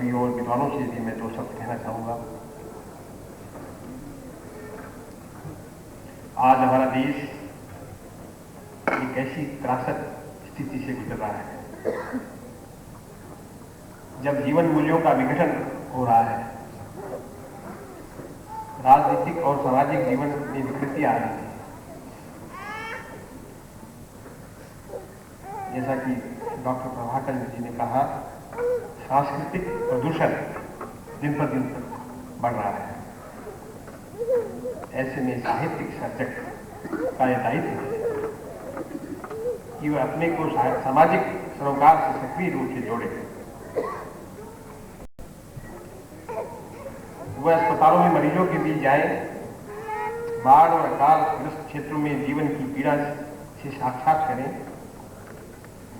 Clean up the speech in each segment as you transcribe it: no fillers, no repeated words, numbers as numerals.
कवियों और विद्वानों से भी मैं 2 शब्द कहना चाहूँगा। आज हमारा देश एक ऐसी त्रासद स्थिति से गुजर रहा है जब जीवन मूल्यों का विघटन हो रहा है, राजनीतिक और सामाजिक जीवन में विकृति आ रही है। जैसा कि डॉक्टर प्रभाकर जी ने कहा, सांस्कृतिक प्रदूषण दिन पर दिन बढ़ रहा है। ऐसे में साहित्यिक सर्जक का यह दायित्व है कि वह अपने को सामाजिक सरोकार से सक्रिय रूप से जोड़े। वह अस्पतालों में मरीजों के बीच जाए, बाढ़ और अकालग्रस्त क्षेत्रों में जीवन की पीड़ा से साक्षात करें,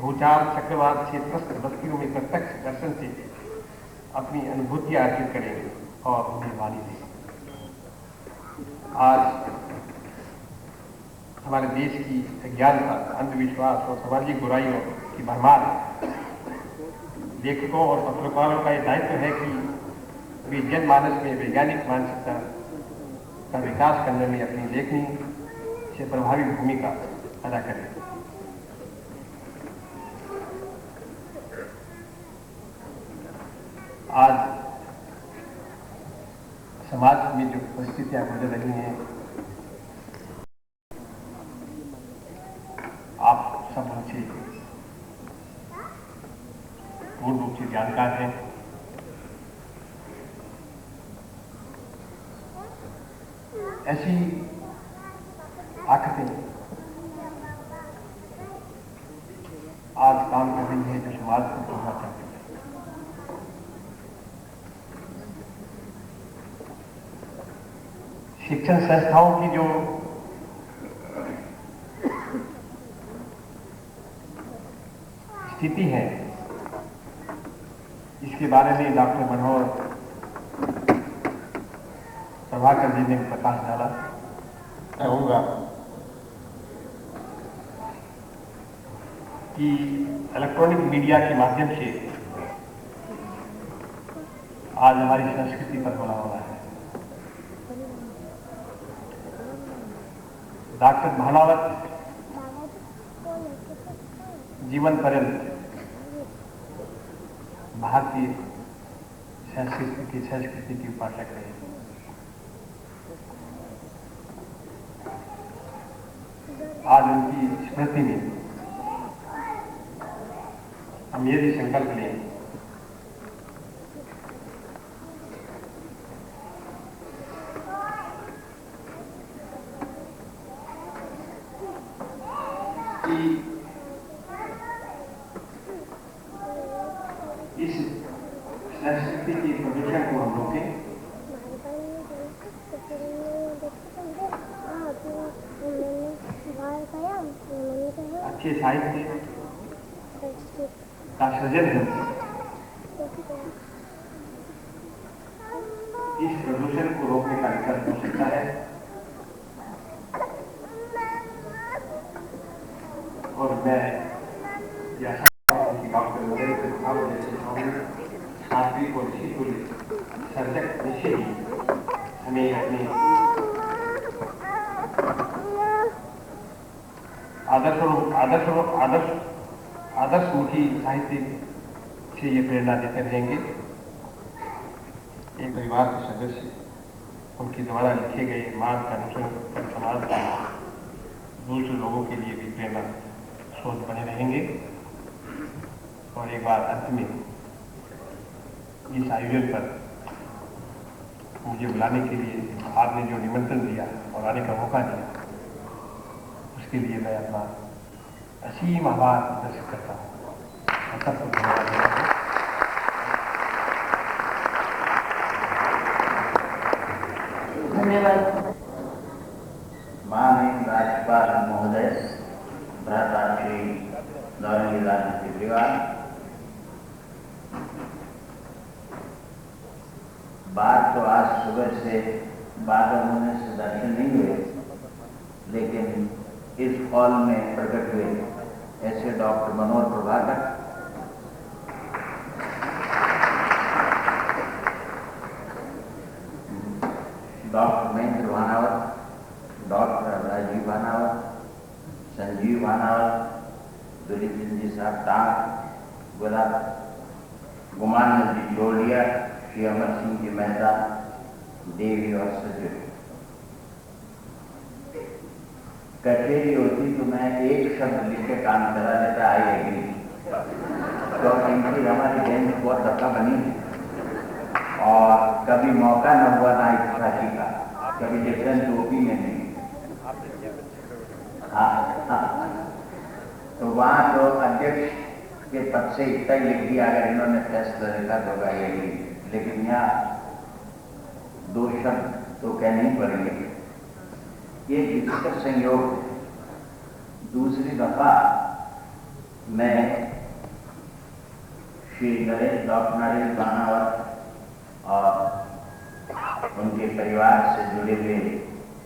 भूचाल चक्रवात से त्रस्त बस्तियों में प्रत्यक्ष दर्शन से अपनी अनुभूतियां अर्जित करें और उन्हें वाणी दें। आज हमारे देश की अज्ञानता, अंधविश्वास और सामाजिक बुराइयों की भरमार लेखकों और पत्रकारों का यह दायित्व है कि वे जनमानस में वैज्ञानिक मानसिकता का विकास करने में अपनी लेखनी से प्रभावी भूमिका अदा करें। आज समाज में जो परिस्थितियां गुजर रही हैं, आप सब उनसे पूर्ण रूप से जानकार हैं। ऐसी ताकतें आज काम कर रही है जो समाज को तोड़ना चाहती है। शिक्षण संस्थाओं की जो स्थिति है, इसके बारे में डॉक्टर मनोहर प्रभाकर जी ने प्रकाश डाला। कहूँगा कि इलेक्ट्रॉनिक मीडिया के माध्यम से आज हमारी संस्कृति पर हमला हो रहा है। डॉक्टर भानावत जीवन पर्यंत भारतीय संस्कृति की उपासक रहे। आज उनकी स्मृति में हम ये भी संकल्प लें कि इस संस्कृति की प्रदूषण को हम रोकें। अच्छे साहित्य का सृजन इस प्रदूषण को रोकने का विकल्प हो सकता है। और मैं यह डॉक्टर नरेंद्र प्रभाव जैसे सात्विक और शीतुल सर्जक निश्चय ही हमें अपने आदर्शमुखी साहित्य से ये प्रेरणा देते रहेंगे। एक परिवार के सदस्य उनके द्वारा लिखे गए मार्ग का अनुसरण कर समाज के दूसरे लोगों के लिए भी प्रेरणा स्रोत बने रहेंगे। और एक बार अंत में इस आयोजन पर मुझे बुलाने के लिए आपने जो निमंत्रण दिया और आने का मौका दिया, उसके लिए मैं अपना असीम आभार प्रदर्शित करता हूँ। सबको धन्यवाद देता हूँ। धन्यवाद। माननीय राज्यपाल महोदय, भ्राता श्री गौरंगी राजनीति विभाग, बात तो आज सुबह से बादल होने से दर्शन नहीं हुए, लेकिन इस हॉल में प्रकट हुए ऐसे डॉक्टर मनोहर प्रभाकर डॉक्टर महेंद्र भानावत, डॉक्टर राजीव भानावत, संजीव भानावत, दुलीप जी साहब टांग गुलाब, गुमान जी जोड़िया, श्री अमर सिंह जी मेहता, देवी और सचिव। कचेरी होती तो मैं एक शब्द लिख के काम करा लेता, आई एग्री। तो इनकी हमारी बेंच बहुत धक्का बनी और कभी मौका न हुआ ना इच्छा का, कभी डिफरेंट ओपिनियन नहीं। हाँ, तो वहाँ तो अध्यक्ष के पद से इतना ही लिख दिया, अगर इन्होंने फैसला लिखा तो आई एग्री, लेकिन यहाँ दो शब्द तो कहने ही पड़ेंगे। ये विचित्र संयोग। दूसरी दफा मैं श्री नरेश डॉक्टर नरेश भानावत और उनके परिवार से जुड़े हुए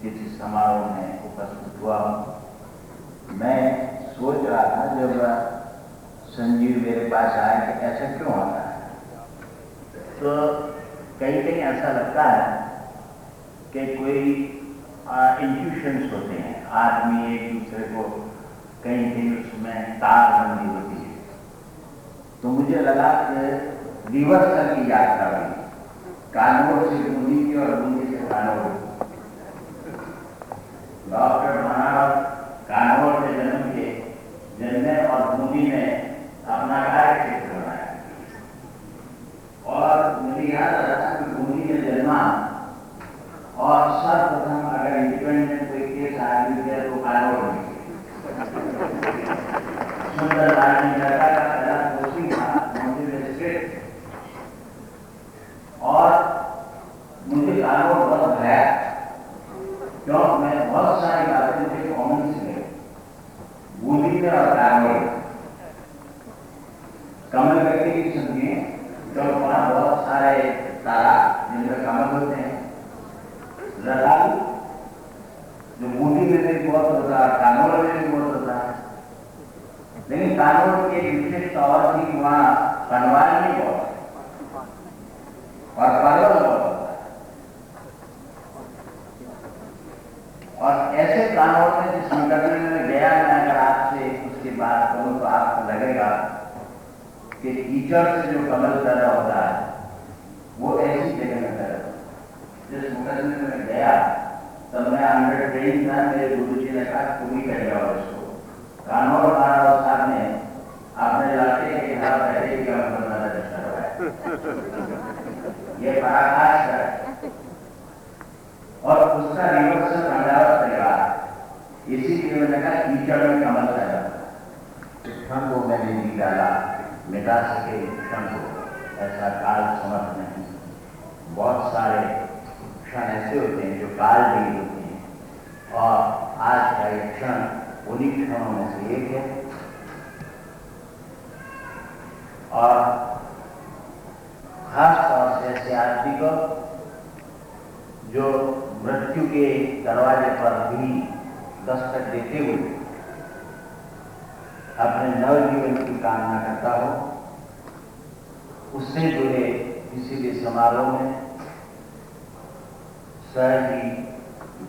किसी समारोह में उपस्थित हुआ। मैं सोच रहा था जब संजीव मेरे पास आए कि ऐसा क्यों होता है, तो कहीं कहीं ऐसा लगता है कि कोई इंट्यूशंस होते हैं, आदमी एक दूसरे को कहीं कहीं उसमें तारबंदी होती है। तो मुझे लगा कि रिवर्सल की यात्रा हुई, कानूर से बूंदी की और बूंदी से कानूर। डॉक्टर भानावत कानूर से जन्म के जन्मे और बूंदी में अपना कार्य क्षेत्र बनाया। और मुझे याद आ रहा कि बूंदी में जन्मा और सर्वप्रथम अगर इंडिपेंडेंट कोई केस आदमी किया तो कानूर में सुंदर राजनीति का पहला पोस्टिंग था मजिस्ट्रेट। और मुझे कानून बहुत है क्योंकि मैं बहुत सारी बातें मुझे कॉमन से बूंदी में और कानून कमल व्यक्ति की समझिए, तो वहाँ बहुत सारे तारा जिनमें कमल होते हैं, रतालू जो बूंदी में भी बहुत होता है, कानून में भी बहुत होता है। लेकिन कानून की विशेषता और थी वहाँ कनवाल नहीं बहुत और पागल बहुत होता है। और ऐसे कानून में जिस संगठन में गया, मैं अगर आपसे उसकी बात करूँ तो आपको लगेगा कि कीचड़ से जो कमल पैदा होता है वो ऐसी जगह में पैदा होता है। जिस संगठन में गया तब मैं अंडर ट्रेन था, मेरे गुरु जी ने कहा तुम ही कर जाओ इसको। कानून भानावत साहब ने अपने लड़के के खिलाफ पहले क्या रजिस्टर करवाया। ये पराकाष्ठ है और उसका रिवर्सल भानावत परिवार। इसीलिए मैंने कहा कीचड़ में कमल पैदा क्षण को मैंने नहीं डाला, मिटा सके क्षण को, ऐसा काल समर्थ नहीं। बहुत सारे क्षण ऐसे होते हैं जो काल भी होते हैं और आज का ये क्षण उन्हीं क्षणों में से एक है। और खास तौर से ऐसे आदमी को जो मृत्यु के दरवाजे पर भी दस्तक देते हुए अपने नवजीवन की कामना करता हो, उससे जुड़े किसी भी समारोह में सर की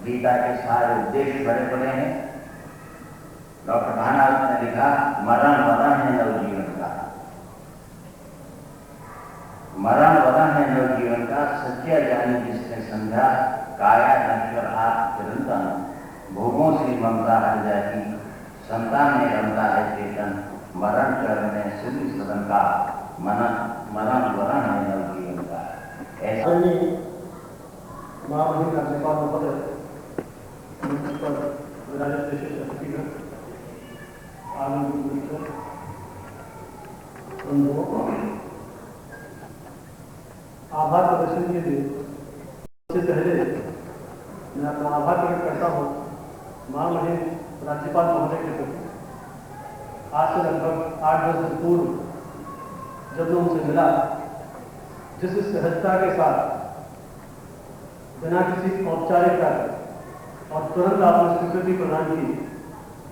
गीता के सारे उद्देश्य बड़े बड़े हैं। डॉक्टर भानावत ने लिखा मरण वरण है नवजीवन का, मरण वरण है नवजीवन का, सच्चा ज्ञानी जिसने समझा, काया नश्वर आप चिरंतन, भोगों से ममता हट जाती, संतान में रमता है चेतन, मरण करने सिद्ध सदन का, मरण वरण है नवजीवन का। ऐसा महामहिम राज्यपाल महोदय, मंच पर विराजित विशेष अतिथिगण, आनंद आभार प्रदर्शन के लिए सबसे पहले मैं अपना आभार प्रकट करता हूँ महामहिम राज्यपाल महोदय के प्रति। आज से लगभग 8-10 दिन पूर्व जब मैं उनसे मिला, जिस सहजता के साथ बिना किसी औपचारिकता के और तुरंत आपने स्वीकृति प्रदान की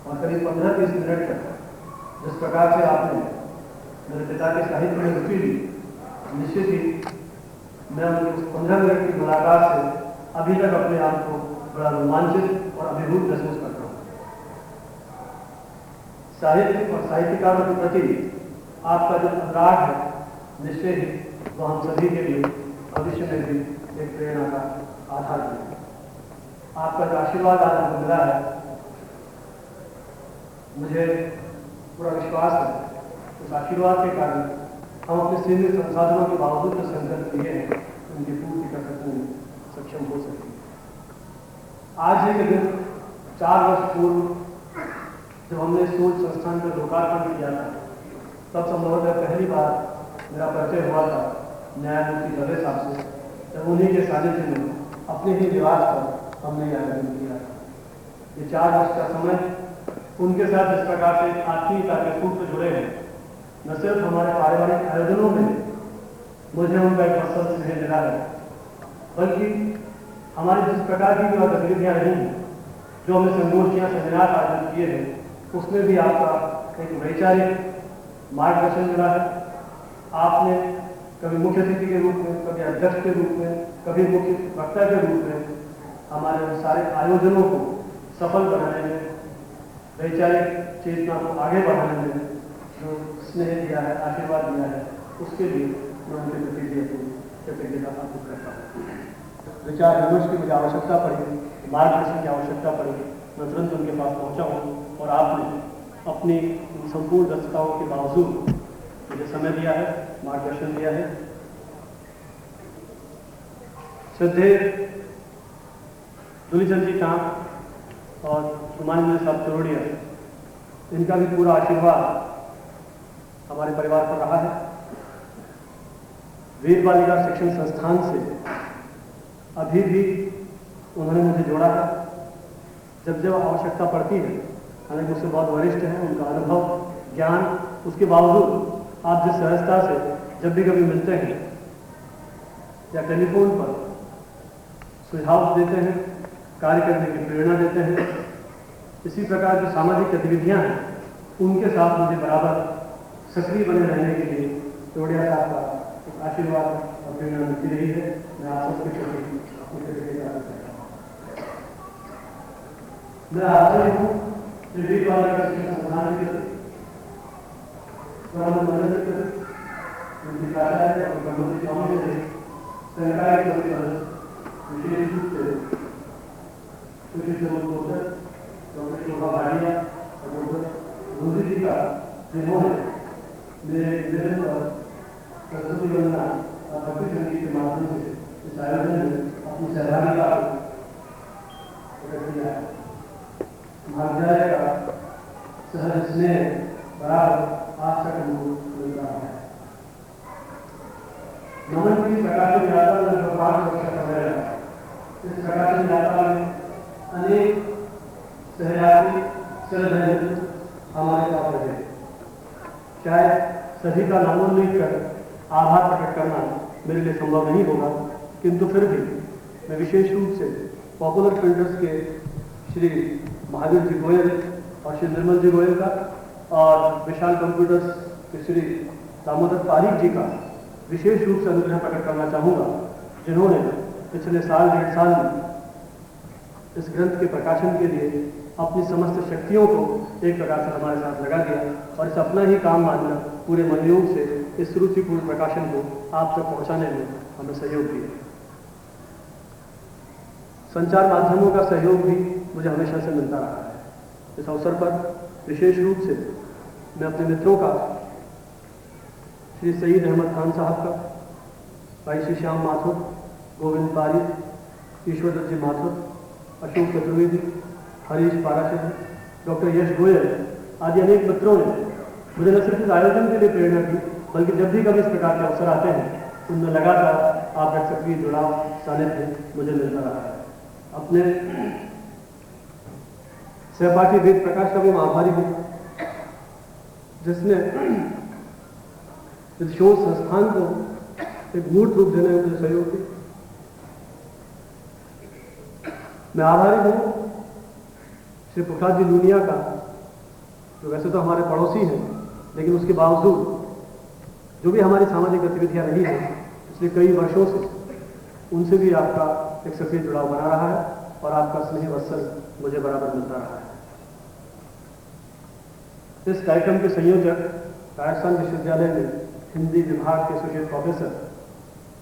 और करीब 15-20 मिनट तक जिस प्रकार से आपने मेरे पिता के साहित्य में रुचि ली, निश्चित ही मैं उनकी 15 मिनट की मुलाकात से अभी तक अपने आप को बड़ा रोमांचित और अभिभूत महसूस करता हूँ। साहित्य और साहित्यकारों के प्रति आपका जो अनुराग है, निश्चय ही वो हम सभी के लिए भविष्य में भी एक प्रेरणा का आधार है। आपका जो आशीर्वाद आज हमको मिला है, मुझे पूरा विश्वास है उस आशीर्वाद के कारण हम अपने सीमित संसाधनों के बावजूद जो संकल्प लिए हैं उनकी पूर्ति कर सकने में सक्षम हो सके। आज ही के दिन 4 वर्ष पूर्व जब हमने सोच संस्थान का लोकार्पण किया था, तब संभवतः पहली बार मेरा परिचय हुआ था न्यायमूर्ति दवे साहब से, जब उन्हीं के सानिध्य में अपने ही निवास पर हमने यह आयोजन किया था। ये 4 वर्ष का समय उनके साथ जिस प्रकार से आत्मीयता के सूत्र जुड़े हैं, न सिर्फ हमारे पारिवारिक आयोजनों में मुझे उनका एक मसल स्नेह मिला है, बल्कि हमारी जिस प्रकार की जो गतिविधियाँ रही हैं, जो हमने संगोष्ठियाँ सेमिनार आयोजित किए हैं, उसमें भी आपका एक वैचारिक मार्गदर्शन मिला है। आपने कभी मुख्य अतिथि के रूप में, कभी अध्यक्ष के रूप में, कभी मुख्य वक्ता के रूप में हमारे उन सारे आयोजनों को सफल बनाने में, वैचारिक चेतना को आगे बढ़ाने में जो स्नेह दिया है, आशीर्वाद दिया है, उसके लिए मैं उनके प्रति कृतज्ञता अर्पित करता हूँ। विचार विमर्श की मुझे आवश्यकता पड़ी, मार्गदर्शन की आवश्यकता पड़ी, मैं तुरंत उनके पास पहुँचा हूँ और आपने अपनी संपूर्ण दक्षताओं के बावजूद मुझे समय दिया है, मार्गदर्शन दिया है। श्रद्धेय दुलीचंद जी चांद और सुमानंद साहब चरोड़िया, इनका भी पूरा आशीर्वाद हमारे परिवार पर रहा है। वेद बालिका शिक्षण संस्थान से अभी भी उन्होंने मुझे जोड़ा है। जब जब आवश्यकता पड़ती है, हालांकि मुझसे बहुत वरिष्ठ हैं, उनका अनुभव, ज्ञान, उसके बावजूद आप जिस सहजता से जब भी कभी मिलते हैं या टेलीफोन पर सुझाव देते हैं, कार्य करने की प्रेरणा देते हैं, इसी प्रकार जो सामाजिक गतिविधियां हैं उनके साथ मुझे बराबर सक्रिय बने रहने के लिए चरोड़िया साहब का एक आशीर्वाद और प्रेरणा मिलती रही है। मैं आप सबके प्रति अपनी कृतज्ञता करता हूं। मैं आभारी हूँ वेद बालिका शिक्षण संस्थान के उनकी प्राचार्य और ब्रह्मदेव स्वामी से सरकारी तौर पर विशेष रूप से सुशील डॉक्टर शोभा भाटिया और डॉक्टर रोजी जी का जिन्होंने मेरे निवेदन पर सरस्वती वंदना और भक्ति संगीत के माध्यम से इस आयोजन में अपनी सहभागिता प्रकट किया है। महाविद्यालय का सहज स्नेह बराबर आज तक हमको मिल रहा है। नमन की प्रकाशन यात्रा में जो 5 वर्ष का समय रहा, इस प्रकाशन यात्रा में अनेक सहयात्री श्रद्धांजलि हमारे पास रहे। शायद सभी का नामोल्लेख कर आभार प्रकट करना मेरे लिए संभव नहीं होगा, किंतु फिर भी मैं विशेष रूप से पॉपुलर प्रिंटर्स के श्री महावीर जी गोयल और श्री निर्मल जी गोयल का और विशाल कंप्यूटर्स के श्री दामोदर पारीक जी का विशेष रूप से अनुग्रह प्रकट करना चाहूँगा, जिन्होंने पिछले 1.5 साल में इस ग्रंथ के प्रकाशन के लिए अपनी समस्त शक्तियों को एक प्रकार से हमारे साथ लगा दिया और इस अपना ही काम मानकर पूरे मनयोग से इस रुचिपूर्ण प्रकाशन को आप तक पहुँचाने में हमें सहयोग दिया। संचार माध्यमों का सहयोग भी मुझे हमेशा से मिलता रहा है। इस अवसर पर विशेष रूप से मैं अपने मित्रों का, श्री सईद अहमद खान साहब का, भाई श्री श्याम माथुर, गोविंद पारीक, ईश्वर दत्त जी माथुर, अशोक चतुर्वेदी, हरीश पाराशर, डॉक्टर यश गोयल आदि अनेक मित्रों ने मुझे न सिर्फ इस आयोजन के लिए प्रेरणा की, बल्कि जब भी कभी इस प्रकार के अवसर आते हैं उनमें लगातार आपका सक्रिय जुड़ाव, सानिध्य मुझे मिलता रहा है। अपने सहपाठी वेद प्रकाश का भी मैं आभारी हूँ, जिसने इस शोध संस्थान को एक मूर्त रूप देने में मुझे सहयोग किया। मैं आभारी हूँ श्री प्रसाद जी लूनिया का, जो वैसे तो हमारे पड़ोसी हैं, लेकिन उसके बावजूद जो भी हमारी सामाजिक गतिविधियां रही हैं पिछले कई वर्षों से, उनसे भी आपका एक सक्रिय जुड़ाव बना रहा है और आपका स्नेह वत्सल मुझे बराबर मिलता रहा है। इस कार्यक्रम के संयोजक राजस्थान विश्वविद्यालय में हिंदी विभाग के associate professor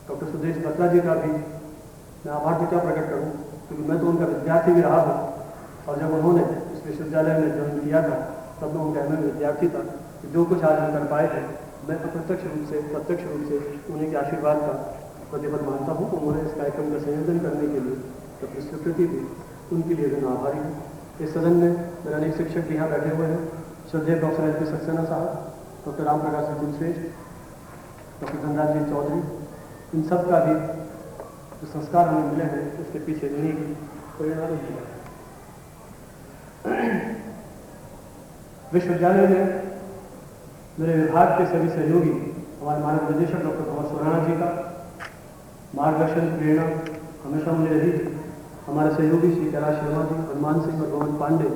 doctor Sudesh Batra ji का भी मैं आभार तो क्या प्रकट करूं, क्योंकि मैं तो उनका विद्यार्थी भी रहा हूं और जब उन्होंने इस विश्वविद्यालय में ज्वाइन किया था तब मैं उनका एमए विद्यार्थी था। कि जो कुछ आज हम कर पाए हैं मैं प्रत्यक्ष रूप से उन्हीं के आशीर्वाद का प्रतिफल मानता हूँ। उन्होंने इस कार्यक्रम का संयोजन करने के लिए अपनी स्वीकृति दी, उनके लिए मैं आभारी हूँ। इस सदन में मेरे अनेक शिक्षक भी यहाँ बैठे हुए हैं, श्रद्धेय डॉक्टर एल पी सक्सेना साहब, डॉक्टर राम प्रकाश सिंह श्रेष्ठ, डॉक्टर धनराज जी चौधरी, इन सब का भी जो संस्कार हमें मिले हैं उसके पीछे इन्हीं की प्रेरणा रही है। विश्वविद्यालय में मेरे विभाग के सभी सहयोगी हमारे मानव निदेशक डॉक्टर भवन सुराणा जी का मार्गदर्शन प्रेरणा हमेशा मुझे रही। हमारे सहयोगी श्री कैलाश शर्मा जी, हनुमान सिंह और गोविंद पांडे,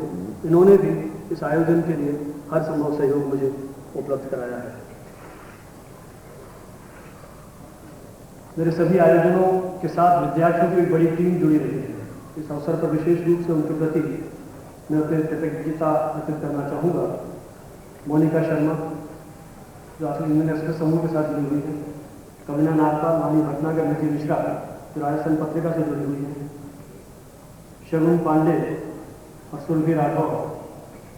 इन्होंने भी इस आयोजन के लिए हर संभव सहयोग मुझे उपलब्ध कराया है। मेरे सभी आयोजनों के साथ विद्यार्थियों की एक बड़ी टीम जुड़ी रही है। इस अवसर पर विशेष रूप से उनके प्रति मैं अपने कृतज्ञता अर्पित करना चाहूँगा। मोनिका शर्मा जो असली इंडियन एक्सप्रेस समूह के साथ जुड़ी हुई है, कविना नागपाल, वाणी भटनागर, निधि मिश्रा जो राजस्थान पत्रिका से जुड़ी हुई है, शगुन पांडे और सुरभि राघव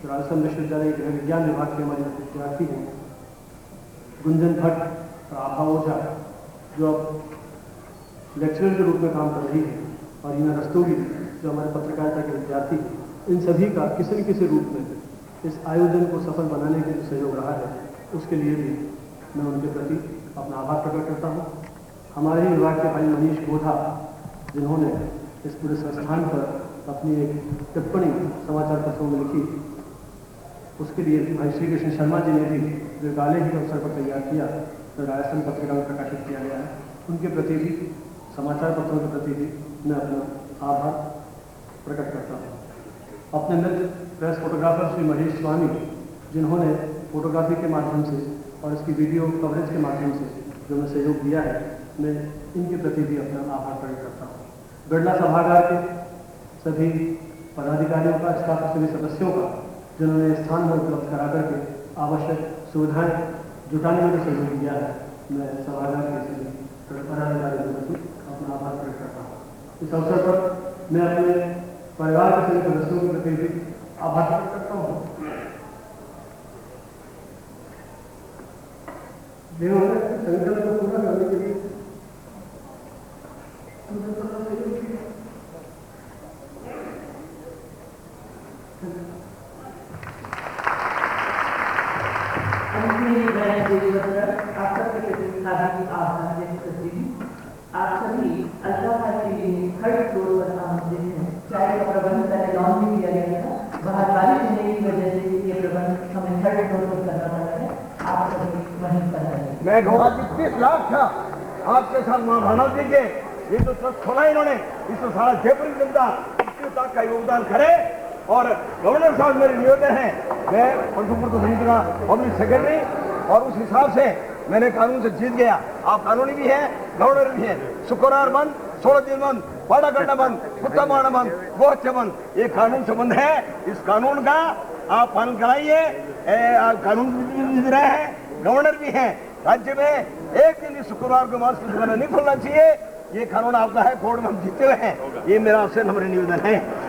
जो राजस्थान विश्वविद्यालय के विज्ञान विभाग के हमारे विद्यार्थी हैं, गुंजन भट्ट और आभा ओझा जो अब लेक्चरर के रूप में काम कर रही है, और हीना रस्तोगी जो हमारे पत्रकारिता के विद्यार्थी हैं। इन सभी का किसी न किसी रूप में इस आयोजन को सफल बनाने के लिए सहयोग रहा है, उसके लिए भी मैं उनके प्रति अपना आभार प्रकट करता हूँ। हमारे ही विभाग के भाई मनीष गोधा जिन्होंने इस पूरे संस्थान पर अपनी एक टिप्पणी समाचार पत्रों में लिखी, उसके लिए भाई श्री कृष्ण शर्मा जी ने भी जो गाले ही अवसर पर तैयार किया तो राजस्थान पत्रिका में प्रकाशित किया गया है, उनके प्रति भी समाचार पत्रों के प्रति भी मैं अपना आभार प्रकट करता हूँ। अपने मित्र प्रेस फोटोग्राफर श्री महेश स्वामी जिन्होंने फोटोग्राफी के माध्यम से और इसकी वीडियो कवरेज के माध्यम से जो मैं सहयोग दिया है, मैं इनके प्रति भी अपना आभार प्रकट करता हूँ। बिरला सभागार के सभी पदाधिकारियों का, स्टाफ के सभी सदस्यों का जिन्होंने स्थान में उपलब्ध करा करके आवश्यक सुविधाएं जुटाने में सहयोग दिया है, मैं सभागार के सभी पदाधिकारियों के प्रति अपना आभार प्रकट करता हूँ। इस अवसर पर मैं अपने परिवार के सभी सदस्यों के प्रति भी आभार प्रकट करता हूँ। संगठन को पूरा करने के लिए आप सबके प्रति आभार व्यक्त करती हूँ। आप सभी अल्ट्रासाउंड के लिए थर्ड फ्लोर पर आमंत्रित हैं। चाहे का प्रबंध पहले लॉन में किया गया था, बाहर बारिश होने की वजह से ये प्रबंध हमें थर्ड फ्लोर पर करना पड़ा है। आप सभी वहीं पर हैं। मैं 20 लाख था आपके साथ मानव जी के ये जो ट्रस्ट खोला इन्होंने, इसमें सारा जयपुर की जनता इस तक का योगदान करे। और गवर्नर साहब मेरे निवेदन है, मैं पंचमपुर समिति का पब्लिक सेक्रेटरी और उस हिसाब से मैंने कानून से जीत गया। आप कानूनी भी हैं, गवर्नर भी हैं। शुक्रवार बंद, 16 दिन बंद, पाड़ा करना बंद, कुत्ता मारना बंद, बहुत बंद, ये कानून से बंद है। इस कानून का आप पालन कराइए। कानून भी रहे हैं, गवर्नर भी हैं। राज्य में एक दिन शुक्रवार को मास्क की दुकान नहीं खोलना चाहिए। ये कानून आपका है, कोर्ट में हम जीते हुए हैं। ये मेरा आपसे नम्र निवेदन है।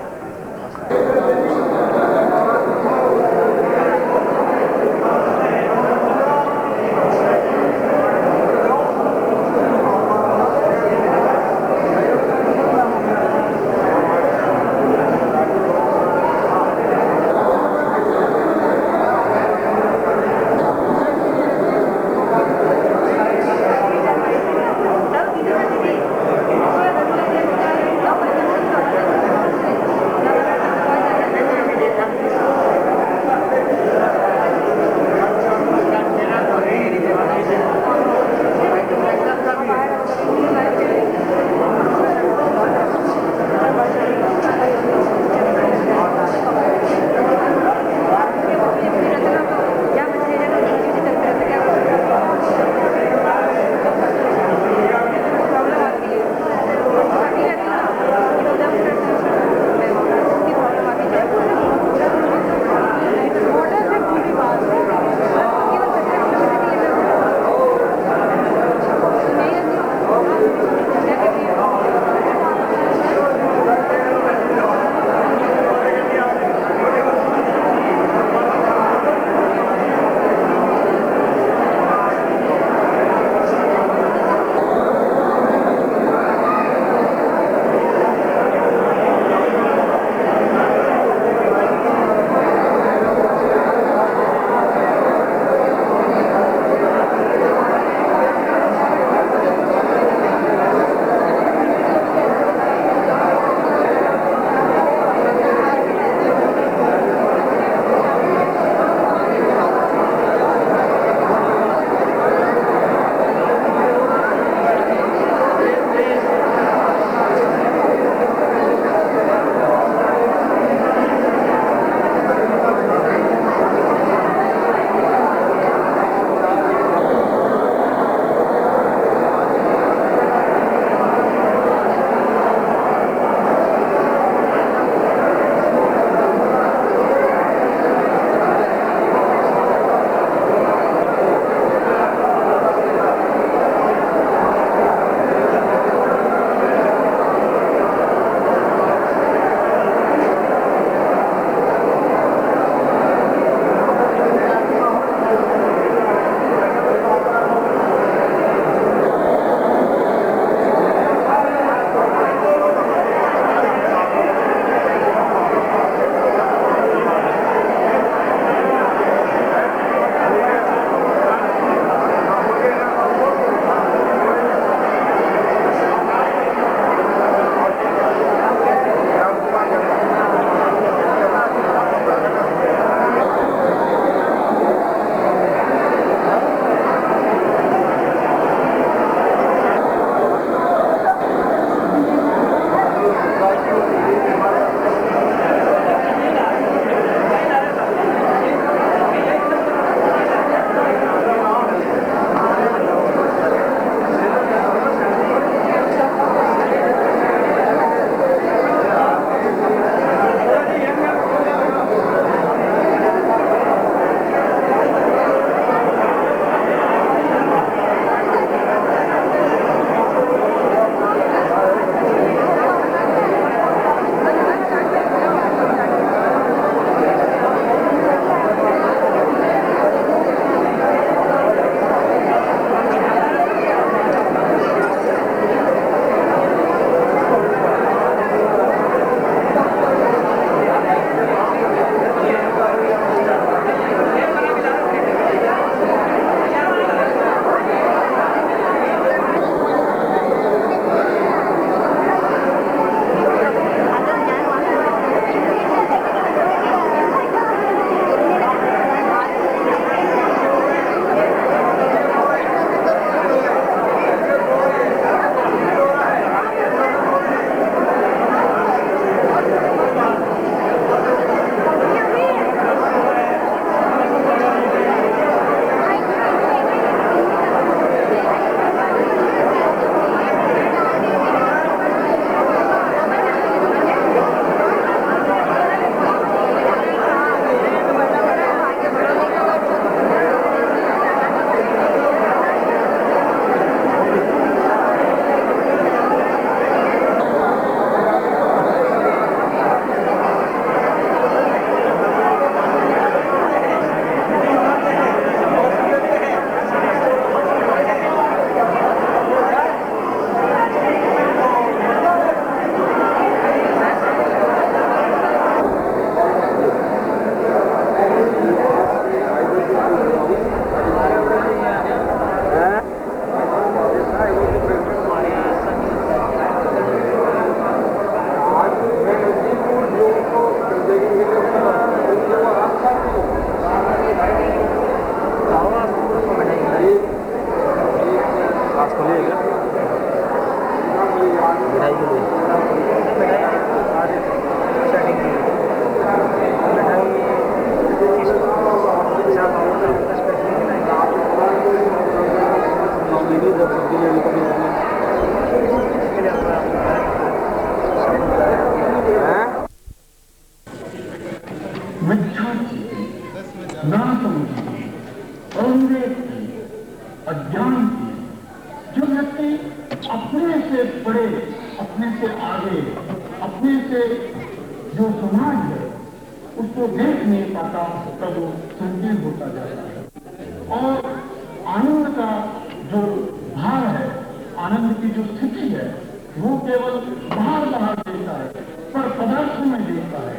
अपने से बड़े, अपने से आगे, अपने से जो समाज है उसको देख नहीं पाता, तब वो संकीर्ण होता जाता है। और आनंद का जो भाव है, आनंद की जो स्थिति है, वो केवल बाहर देखता है, पर पदार्थों में देखता है,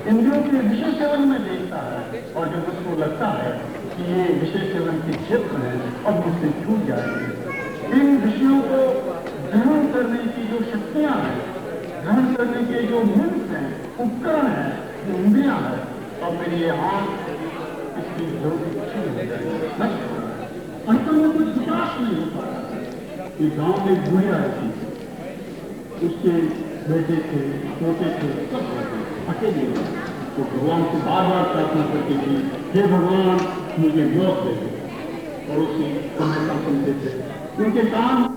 इंद्रियों के विषय सेवन में देखता है। और जब उसको लगता है कि ये विषय सेवन के क्षेत्र है, अब मुझसे छूट जाएंगे। इन विषयों को ग्रहण करने की जो शक्तियां हैं, ग्रहण करने के जो मीन्स हैं, उपकरण है, जो इंद्रियां है, और मेरी ये आंख इसकी अंत में कुछ विकास नहीं हो पाया। कि गांव में बुढ़िया थी, उसके बेटे थे, पोते थे, सब अकेले तो भगवान से बार बार प्रार्थना करती थी, हे भगवान मुझे मौत दे दे। और उसी हमेशा सुनते थे उनके काम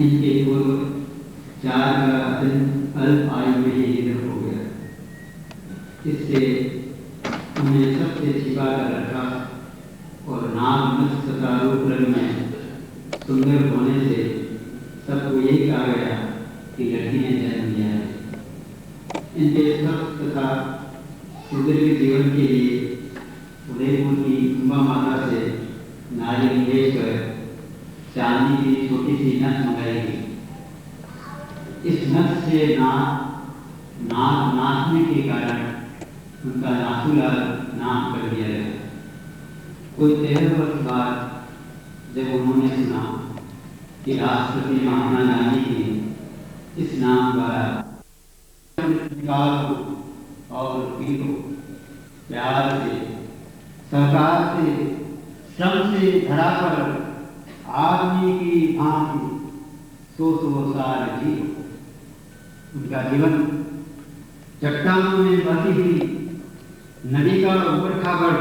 इनके पूर्व 4 का अल्प आयु में ही निधन हो गया। इससे उन्हें सबसे छिपा कर रखा और नाम नक्श तथा रूप रंग में सुंदर होने से सबको यही कहा गया कि लड़की ने जन्म लिया है। इनके स्वस्थ तथा सुदीर्घ जीवन के लिए उदयपुर की उमा माता से नारी निवेश कर चांदी की छोटी सी नथ मंगाई गई। इस नथ से नाचने के कारण उनका नाथूलाल नाम कर दिया गया। कोई 13 वर्ष बाद जब उन्होंने सुना कि राष्ट्रपति महात्मा गांधी की इस नाम द्वारा और पीड़ों प्यार से सरकार से श्रम से धरा पर आदमी की भांति 100 साल जी उनका जीवन चट्टानों में बहती हुई नदी का ऊपर खाबड़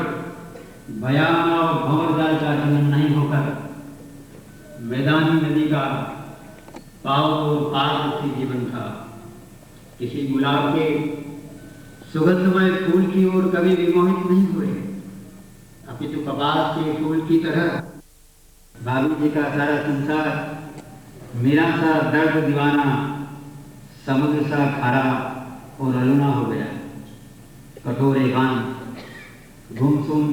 भयान और भंवरदार का जीवन नहीं होकर मैदानी नदी का पाव और पारदर्शी जीवन था। किसी गुलाब के सुगंधमय फूल की ओर कभी विमोहित नहीं हुए, अपितु कपास के फूल की तरह भाभी जी का सारा संसार मेरा सा दर्द दीवाना समुद्र सा खारा और अलूना हो गया। कठोर एकांत, गुमसुम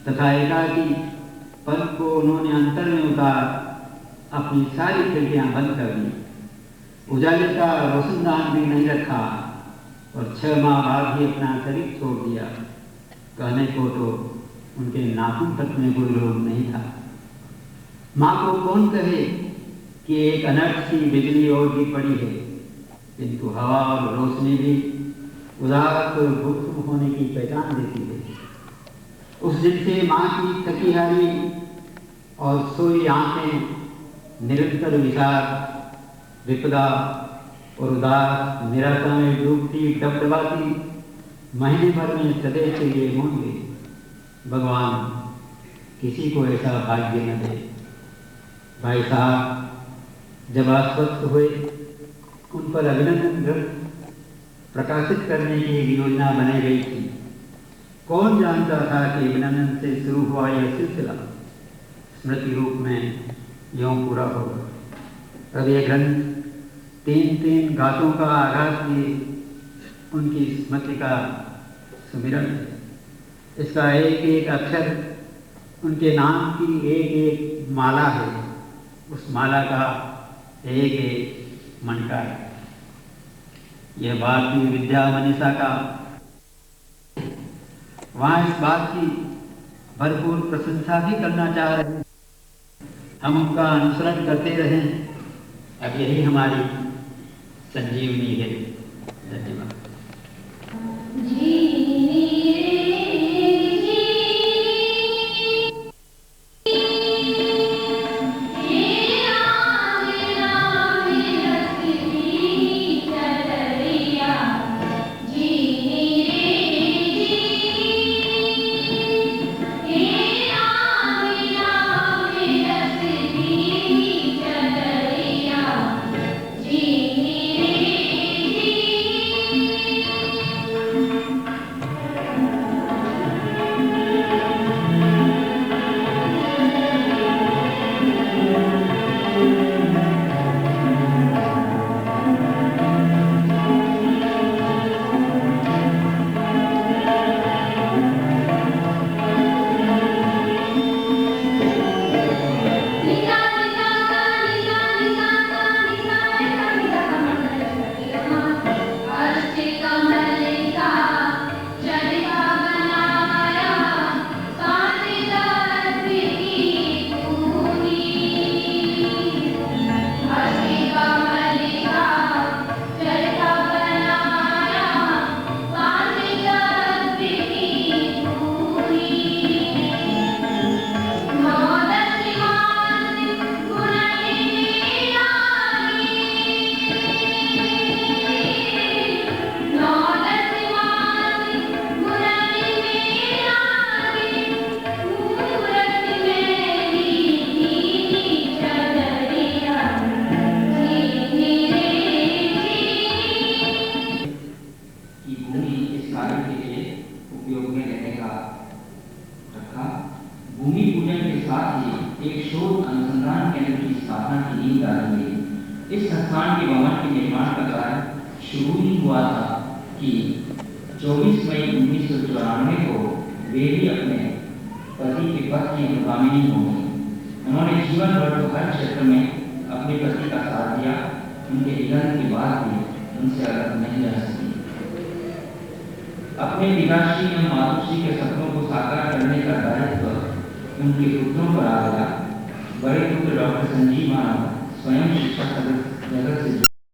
तथा एकाकी पल को उन्होंने अंतर में उतार अपनी सारी खिड़कियां बंद कर दी। उजाले का रोशनदान भी नहीं रखा और 6 माह बाद ही अपना शरीर छोड़ दिया। कहने को तो उनके नाखून तक में कोई रोग नहीं था। माँ को कौन कहे कि एक अनर्थ सी बिजली और भी पड़ी है, किंतु हवा और रोशनी भी उदास और गुप्त होने की पहचान देती है। उस दिन से माँ की थकी हारी और सोई आंखें निरंतर विचार, विपदा और उदास निराशा में डूबती डबडबाती महीने भर में सदैव के लिए मौन गई। भगवान किसी को ऐसा भाग्य न दे। भाई साहब जब आश्वस्त हुए, उन पर अभिनंदन ग्रंथ प्रकाशित करने की एक योजना बनाई गई थी। कौन जानता था कि अभिनंदन से शुरू हुआ यह सिलसिला स्मृति रूप में यूं पूरा होगा। तब यह ग्रंथ 3 गाथों का आगाज किए उनकी स्मृति का सुमिरन है। इसका एक एक अक्षर उनके नाम की एक एक माला है। उस माला का एक एक मनका है। यह भारतीय विद्या मनीषा का वहाँ इस बात की भरपूर प्रशंसा भी करना चाह रहे हैं। हम उनका अनुसरण करते रहें, अब यही हमारी संजीवनी है। धन्यवाद। भूमि पूजन के साथ ही एक शोध अनुसंधान केंद्र की स्थापना की नींव डाली गई। इस संस्थान के भवन के निर्माण का कार्य शुरू ही हुआ था कि 24 मई 1994 को वे भी अपने पति के पद की अनुगामिनी हो गई। उन्होंने जीवन भर हर क्षेत्र में अपने पति का साथ दिया। उनके निधन के बाद भी उनसे अलग नहीं रह सकी। अपने विकासशी एवं मातुश्री के सपनों को साकार करने का दायित्व उनके पुत्रों पर आ गया। बड़े पुत्र डॉक्टर संजीव मानव स्वयं शिक्षा जगत से